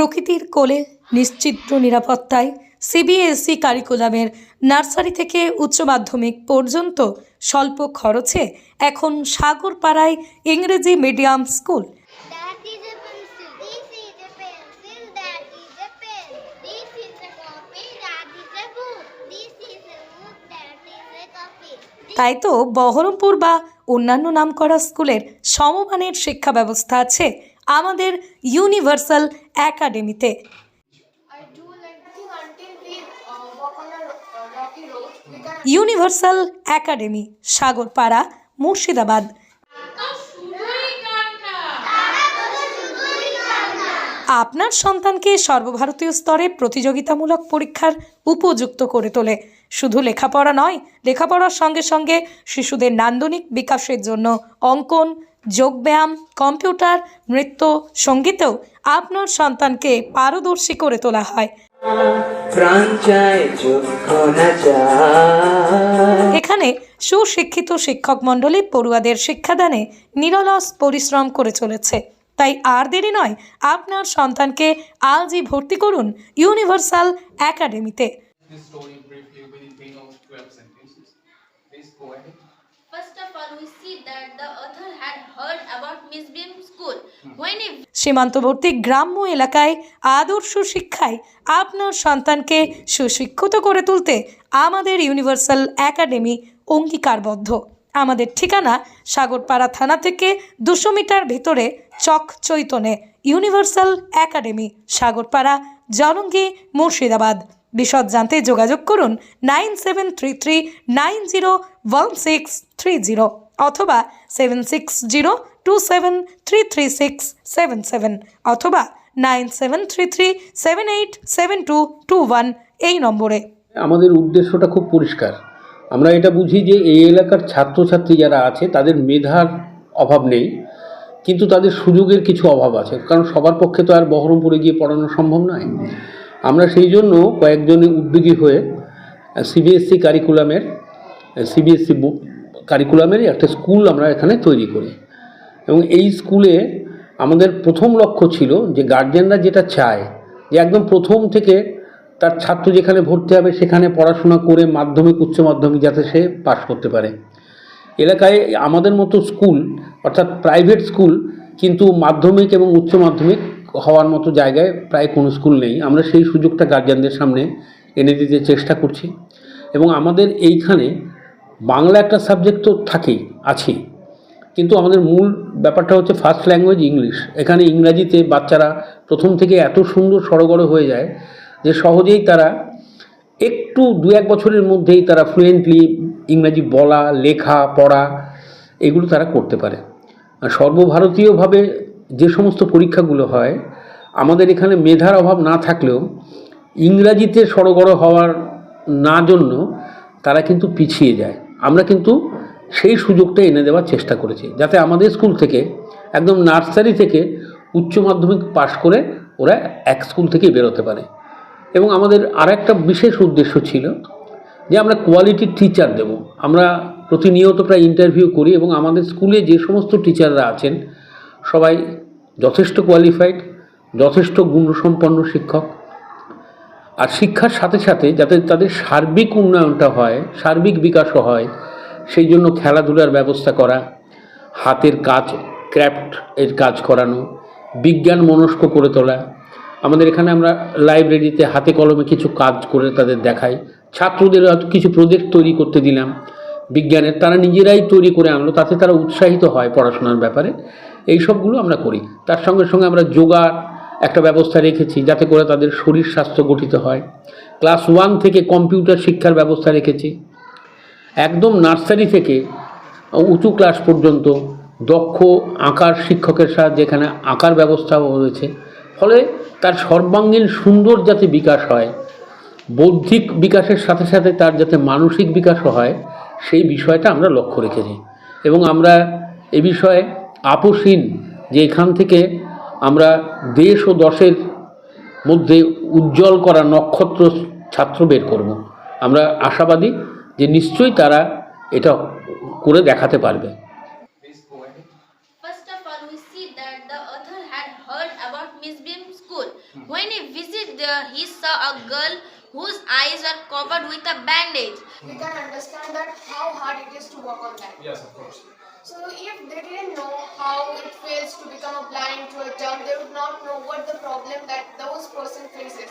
প্রকৃতির কোলে নিশ্চিদ্র নিরাপত্তায় সিবিএসই কারিকুলামের নার্সারি থেকে উচ্চ মাধ্যমিক পর্যন্ত স্বল্প খরচে এখন সাগরপাড়ায় ইংরেজি medium school. That is a pencil. This is a pencil. That is a pen. This is a copy. That is a book. This is a book. That is a copy. তাই তো বহরমপুর বা অন্যান্য নামকরা স্কুলের সমমানের শিক্ষা ব্যবস্থা আছে আমাদের ইউনিভার্সাল একাডেমিতে। I do like to until we walk on a rocky road. We can universal academy, Sagarpara, Murshidabad. আপনার সন্তানকে সর্বভারতীয় স্তরে প্রতিযোগিতামূলক পরীক্ষার উপযুক্ত করে তোলে। শুধু লেখাপড়া নয়, লেখাপড়ার সঙ্গে সঙ্গে শিশুদের নান্দনিক বিকাশের জন্য অঙ্কন, যোগব্যায়াম, কম্পিউটার, নৃত্য, সঙ্গীতেও আপনার সন্তানকে পারদর্শী করে তোলা হয়। এখানে সুশিক্ষিত শিক্ষক মণ্ডলী পড়ুয়াদের শিক্ষাদানে নিরলস পরিশ্রম করে চলেছে। তাই আর দেরি নয়, আপনার সন্তানকে আজই ভর্তি করুন ইউনিভার্সাল একাডেমিতে। This story briefly within 12 sentences. Please go ahead. First of all, we see that the author had heard about Miss Beam School when he সীমান্তবর্তী গ্রাম্য এলাকায় আদর্শ শিক্ষায় আপনার সন্তানকে সুশিক্ষিত করে তুলতে আমাদের ইউনিভার্সাল একাডেমি অঙ্গীকারবদ্ধ। আমাদের ঠিকানা সাগরপাড়া থানা থেকে 200 মিটার ভেতরে চক চৈতন্যে ইউনিভার্সাল একাডেমি, সাগরপাড়া, জলঙ্গি, মুর্শিদাবাদ। বিশদ জানতে যোগাযোগ করুন 9733901630 অথবা 7602733677 অথবা 9733787221 এই নম্বরে। আমাদের উদ্দেশ্যটা খুব পরিষ্কার। আমরা এটা বুঝি যে এই এলাকার ছাত্রছাত্রী যারা আছে তাদের মেধার অভাব নেই, কিন্তু তাদের সুযোগের কিছু অভাব আছে, কারণ সবার পক্ষে তো আর বহরমপুরে গিয়ে পড়ানো সম্ভব নয়। আমরা সেই জন্য কয়েকজনে উদ্যোগী হয়ে সিবিএসই কারিকুলামের একটা স্কুল আমরা এখানে তৈরি করি। এবং এই স্কুলে আমাদের প্রথম লক্ষ্য ছিল যে গার্জিয়ানরা যেটা চায় যে একদম প্রথম থেকে তার ছাত্র যেখানে ভর্তি হবে সেখানে পড়াশোনা করে মাধ্যমিক, উচ্চ মাধ্যমিক যাতে সে পাশ করতে পারে। এলাকায় আমাদের মতো স্কুল অর্থাৎ প্রাইভেট স্কুল কিন্তু মাধ্যমিক এবং উচ্চ মাধ্যমিক হওয়ার মতো জায়গায় প্রায় কোনো স্কুল নেই। আমরা সেই সুযোগটা গার্জিয়ানদের সামনে এনে দিতে চেষ্টা করছি। এবং আমাদের এইখানে বাংলা একটা সাবজেক্ট তো আছেই, কিন্তু আমাদের মূল ব্যাপারটা হচ্ছে ফার্স্ট ল্যাঙ্গুয়েজ ইংলিশ। এখানে ইংরাজিতে বাচ্চারা প্রথম থেকে এত সুন্দর সড়গড় হয়ে যায় যে সহজেই তারা একটু 2-1 বছরের মধ্যেই তারা ফ্লুয়েন্টলি ইংরাজি বলা, লেখা, পড়া এগুলো তারা করতে পারে। আর সর্বভারতীয়ভাবে যে সমস্ত পরীক্ষাগুলো হয় আমাদের এখানে মেধার অভাব না থাকলেও ইংরাজিতে সড়গড় হওয়ার না জন্য তারা কিন্তু পিছিয়ে যায়। আমরা কিন্তু সেই সুযোগটা এনে দেওয়ার চেষ্টা করেছি যাতে আমাদের স্কুল থেকে একদম নার্সারি থেকে উচ্চ মাধ্যমিক পাশ করে ওরা এক স্কুল থেকে বেরোতে পারে। এবং আমাদের আর একটা বিশেষ উদ্দেশ্য ছিল যে আমরা কোয়ালিটি টিচার দেব। আমরা প্রতিনিয়ত প্রায় ইন্টারভিউ করি এবং আমাদের স্কুলে যে সমস্ত টিচাররা আছেন সবাই যথেষ্ট কোয়ালিফাইড, যথেষ্ট গুণসম্পন্ন শিক্ষক। আর শিক্ষার সাথে সাথে যাতে তাদের সার্বিক উন্নয়নটা হয়, সার্বিক বিকাশও হয়, সেই জন্য খেলাধুলার ব্যবস্থা করা, হাতের কাজ, ক্রাফট এর কাজ করানো, বিজ্ঞান মনস্ক করে তোলা। আমাদের এখানে আমরা লাইব্রেরিতে হাতে কলমে কিছু কাজ করে তাদের দেখাই। ছাত্রদের কিছু প্রজেক্ট তৈরি করতে দিলাম বিজ্ঞানের, তারা নিজেরাই তৈরি করে আনলো, তাতে তারা উৎসাহিত হয় পড়াশোনার ব্যাপারে। এই সবগুলো আমরা করি। তার সঙ্গে সঙ্গে আমরা যোগার একটা ব্যবস্থা রেখেছি যাতে করে তাদের শরীর স্বাস্থ্য গঠিত হয়। ক্লাস 1 থেকে কম্পিউটার শিক্ষার ব্যবস্থা রেখেছি। একদম নার্সারি থেকে উঁচু ক্লাস পর্যন্ত দক্ষ আঁকার শিক্ষকের সাহায্যে এখানে আঁকার ব্যবস্থাও রয়েছে। ফলে তার সর্বাঙ্গীন সুন্দর যাতে বিকাশ হয়, বৌদ্ধিক বিকাশের সাথে সাথে তার যাতে মানসিক বিকাশও হয়, সেই বিষয়টা আমরা লক্ষ্য রেখেছি। এবং আমরা এ বিষয়ে আপোষহীন যে এখান থেকে আমরা দেশ ও দশের মধ্যে উজ্জ্বল করা নক্ষত্র ছাত্র বের করব। আমরা আশাবাদী যে নিশ্চয়ই তারা এটা করে দেখাতে পারবে। Please go ahead. First of all, we see that the author had heard about Miss Beam's school. When he visited there, he saw a girl whose eyes were covered with a bandage. We can understand that how hard it is to work on that. Yes, of course. So if they didn't know how it feels to become a blind to a dumb, they would not know what the problem that those person faces.